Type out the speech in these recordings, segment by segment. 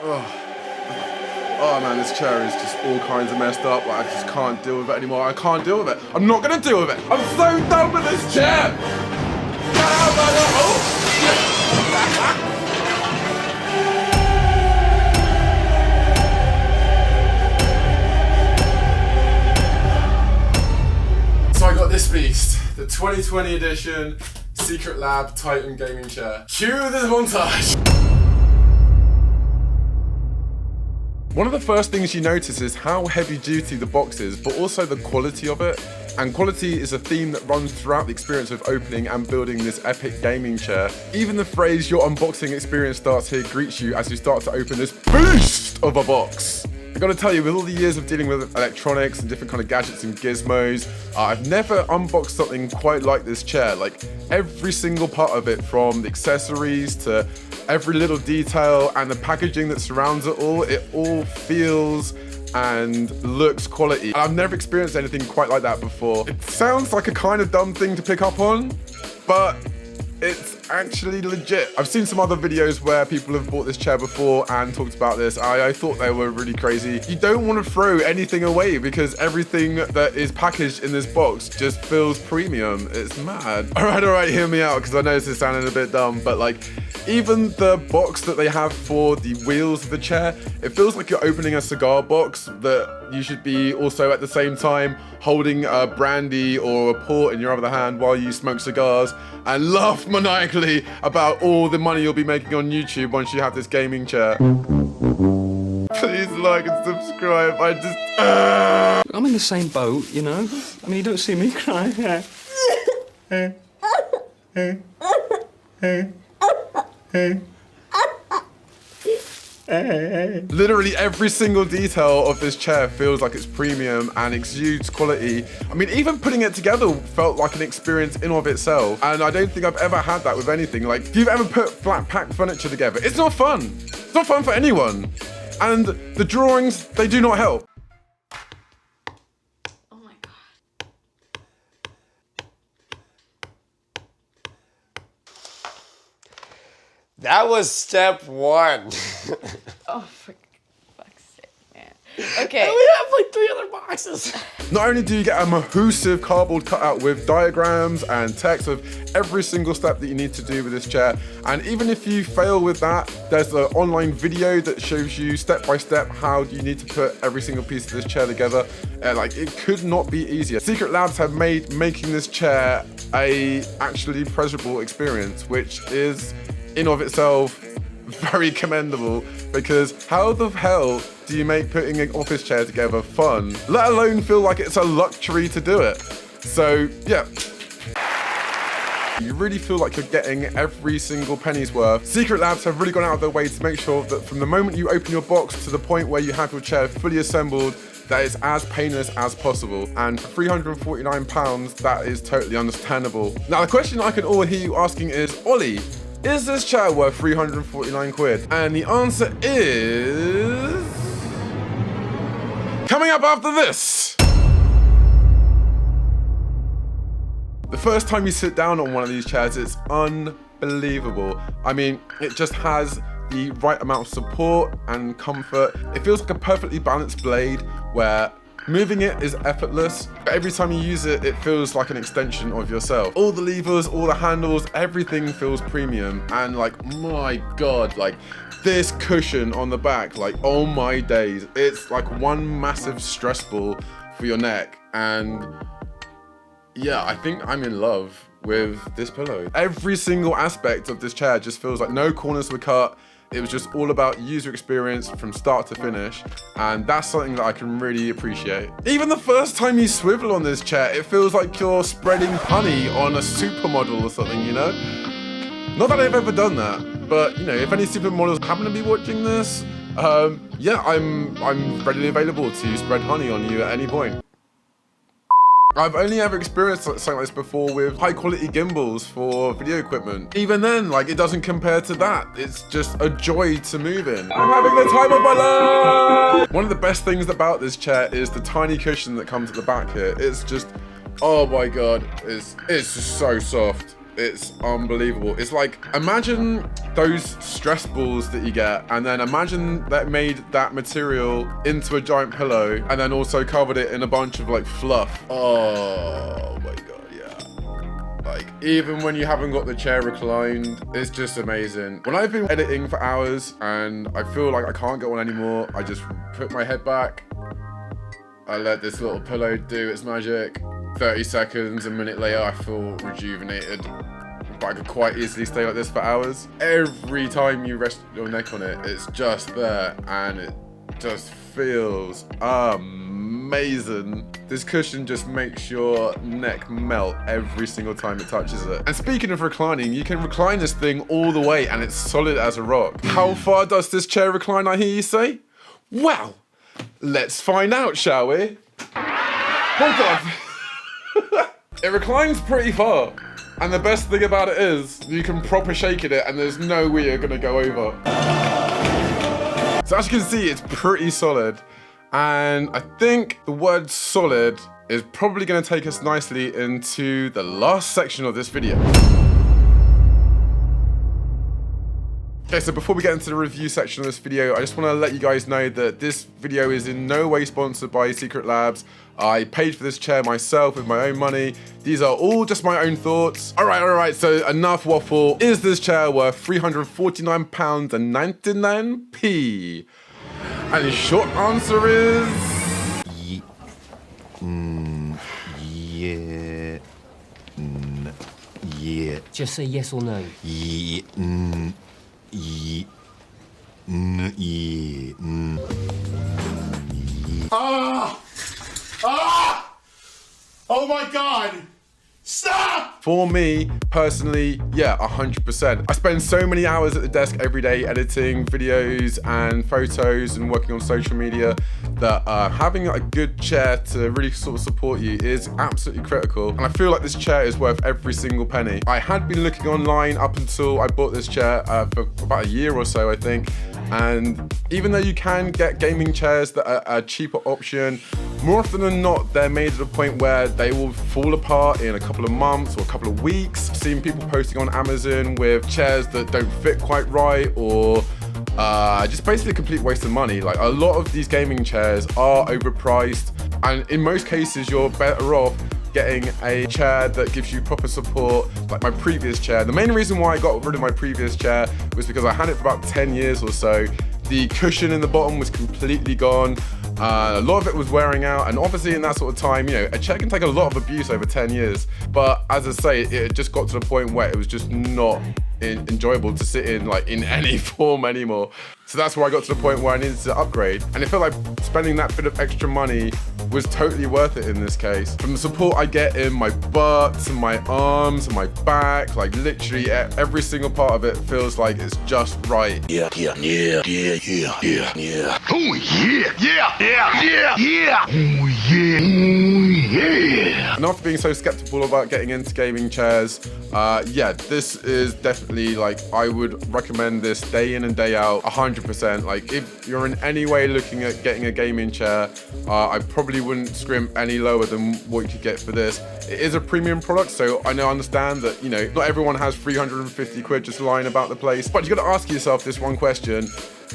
Oh man, this chair is just all kinds of messed up. Like, I just can't deal with it anymore. I can't deal with it. I'm not gonna deal with it. I'm so done with this chair. Get out, man. Oh. So I got this beast, the 2020 edition Secret Lab Titan gaming chair. Cue the montage. One of the first things you notice is how heavy duty the box is, but also the quality of it. And quality is a theme that runs throughout the experience of opening and building this epic gaming chair. Even the phrase "your unboxing experience starts here" greets you as you start to open this beast of a box. I gotta tell you, with all the years of dealing with electronics and different kind of gadgets and gizmos, I've never unboxed something quite like this chair. Like, every single part of it, from the accessories to every little detail and the packaging that surrounds it all feels and looks quality. I've never experienced anything quite like that before. It sounds like a kind of dumb thing to pick up on, but it's actually legit. I've seen some other videos where people have bought this chair before and talked about this. I thought they were really crazy. You don't want to throw anything away because everything that is packaged in this box just feels premium. It's mad. All right, hear me out, because I know this is sounding a bit dumb, but like, even the box that they have for the wheels of the chair, it feels like you're opening a cigar box that you should be also at the same time holding a brandy or a port in your other hand while you smoke cigars and laugh maniacally about all the money you'll be making on YouTube once you have this gaming chair. Please like and subscribe. I'm in the same boat, you know? I mean, you don't see me crying. Literally every single detail of this chair feels like it's premium and exudes quality. I mean, even putting it together felt like an experience in of itself, and I don't think I've ever had that with anything. Like, if you've ever put flat pack furniture together, it's not fun. It's not fun for anyone. And the drawings, they do not help. Oh my God. That was step one. Oh, for fuck's sake, man. Okay. And we have like 3 other boxes. Not only do you get a massive cardboard cutout with diagrams and text of every single step that you need to do with this chair, and even if you fail with that, there's an online video that shows you step by step how you need to put every single piece of this chair together. Like, it could not be easier. Secret Labs have made making this chair a actually pleasurable experience, which is in of itself very commendable, because how the hell do you make putting an office chair together fun, let alone feel like it's a luxury to do it? So yeah, you really feel like you're getting every single penny's worth. Secret Labs have really gone out of their way to make sure that from the moment you open your box to the point where you have your chair fully assembled, that is as painless as possible. And for £349, that is totally understandable. Now, the question I can all hear you asking is, Ollie, is this chair worth 349 quid? And the answer is... coming up after this! The first time you sit down on one of these chairs, it's unbelievable. I mean, it just has the right amount of support and comfort. It feels like a perfectly balanced blade where moving it is effortless, but every time you use it, it feels like an extension of yourself. All the levers, all the handles, everything feels premium. And like, my God, like this cushion on the back, like, oh my days. It's like one massive stress ball for your neck. And yeah, I think I'm in love with this pillow. Every single aspect of this chair just feels like no corners were cut. It was just all about user experience from start to finish, and that's something that I can really appreciate. Even the first time you swivel on this chair, it feels like you're spreading honey on a supermodel or something, you know? Not that I've ever done that, but you know, if any supermodels happen to be watching this, yeah, I'm readily available to spread honey on you at any point. I've only ever experienced something like this before with high quality gimbals for video equipment. Even then, like, it doesn't compare to that. It's just a joy to move in. I'm having the time of my life! One of the best things about this chair is the tiny cushion that comes at the back here. It's just, oh my God, it's just so soft. It's unbelievable. It's like, imagine those stress balls that you get, and then imagine that made that material into a giant pillow and then also covered it in a bunch of like fluff. Oh my God, yeah. Like, even when you haven't got the chair reclined, it's just amazing. When I've been editing for hours and I feel like I can't go on anymore, I just put my head back, I let this little pillow do its magic. 30 seconds, a minute later, I feel rejuvenated. But I could quite easily stay like this for hours. Every time you rest your neck on it, it's just there and it just feels amazing. This cushion just makes your neck melt every single time it touches it. And speaking of reclining, you can recline this thing all the way and it's solid as a rock. How far does this chair recline, I hear you say? Well, let's find out, shall we? Oh God. It reclines pretty far. And the best thing about it is you can proper shake it and there's no way you're gonna go over. So as you can see, it's pretty solid. And I think the word solid is probably gonna take us nicely into the last section of this video. Okay, so before we get into the review section of this video, I just want to let you guys know that this video is in no way sponsored by Secret Labs. I paid for this chair myself with my own money. These are all just my own thoughts. All right, so enough waffle. Is this chair worth £349.99p? And the short answer is... Yeah. Just say yes or no. Yeah. Oh my God! Stop! For me, personally, yeah, 100%. I spend so many hours at the desk every day editing videos and photos and working on social media that having a good chair to really sort of support you is absolutely critical. And I feel like this chair is worth every single penny. I had been looking online up until I bought this chair for about a year or so, I think. And even though you can get gaming chairs that are a cheaper option, more often than not, they're made at a point where they will fall apart in a couple of months or a couple of weeks. I've seen people posting on Amazon with chairs that don't fit quite right, or just basically a complete waste of money. Like, a lot of these gaming chairs are overpriced, and in most cases, you're better off getting a chair that gives you proper support, like my previous chair. The main reason why I got rid of my previous chair was because I had it for about 10 years or so. The cushion in the bottom was completely gone. A lot of it was wearing out, and obviously in that sort of time, you know, a chair can take a lot of abuse over 10 years. But as I say, it just got to the point where it was just not enjoyable to sit in, like, in any form anymore. So that's where I got to the point where I needed to upgrade. And it felt like spending that bit of extra money was totally worth it in this case. From the support I get in my butt, to my arms, and my back, like literally every single part of it feels like it's just right. Yeah. Oh yeah. Oh yeah. And after being so skeptical about getting into gaming chairs, yeah, this is definitely, like, I would recommend this day in and day out, 100%. Like, if you're in any way looking at getting a gaming chair, I probably wouldn't scrimp any lower than what you could get for this. It is a premium product, so I understand that, you know, not everyone has 350 quid just lying about the place, but you got to ask yourself this one question.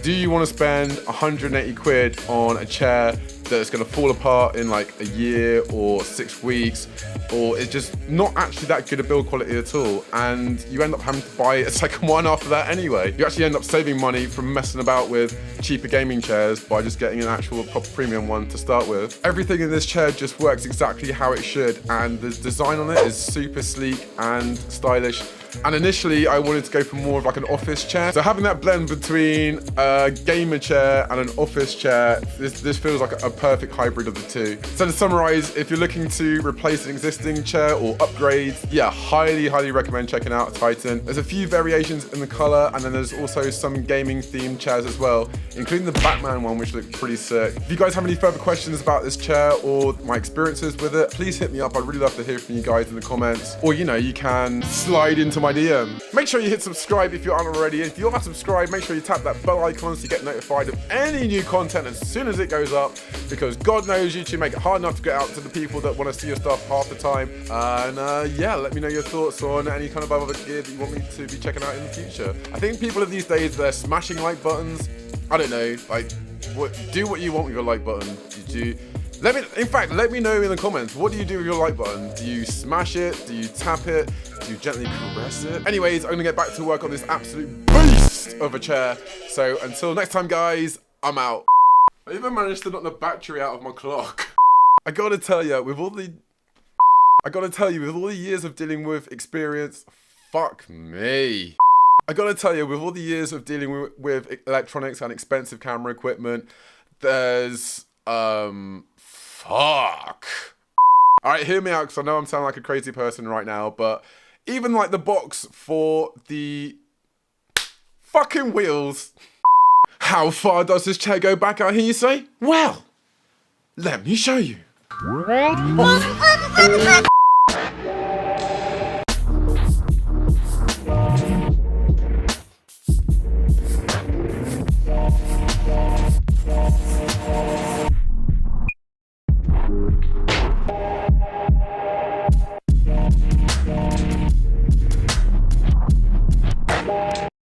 Do you want to spend 180 quid on a chair that's going to fall apart in like a year or 6 weeks, or it's just not actually that good a build quality at all, and you end up having to buy a second one after that anyway? You actually end up saving money from messing about with cheaper gaming chairs by just getting an actual proper premium one to start with. Everything in this chair just works exactly how it should, and the design on it is super sleek and stylish. And initially I wanted to go for more of like an office chair. So having that blend between a gamer chair and an office chair, this feels like a perfect hybrid of the two. So to summarize, if you're looking to replace an existing chair or upgrade, yeah, highly recommend checking out Titan. There's a few variations in the color, and then there's also some gaming themed chairs as well, including the Batman one, which looks pretty sick. If you guys have any further questions about this chair or my experiences with it, please hit me up. I'd really love to hear from you guys in the comments. Or, you know, you can slide into my DM. Make sure you hit subscribe if you aren't already. If you're not subscribed, make sure you tap that bell icon so you get notified of any new content as soon as it goes up, because God knows YouTube make it hard enough to get out to the people that want to see your stuff half the time. And yeah, let me know your thoughts on any kind of other gear that you want me to be checking out in the future. I think people of these days, they're smashing like buttons. I don't know, like, do what you want with your like button. In fact, let me know in the comments, what do you do with your like button? Do you smash it? Do you tap it? Do you gently caress it? Anyways, I'm gonna get back to work on this absolute beast of a chair. So until next time, guys, I'm out. I even managed to knock the battery out of my clock. I gotta tell you, with all the years of dealing with experience, fuck me. I gotta tell you, with all the years of dealing with electronics and expensive camera equipment, there's, fuck. Alright, hear me out, because I know I'm sounding like a crazy person right now, but even like the box for the fucking wheels. How far does this chair go back out here, you say? Well, let me show you.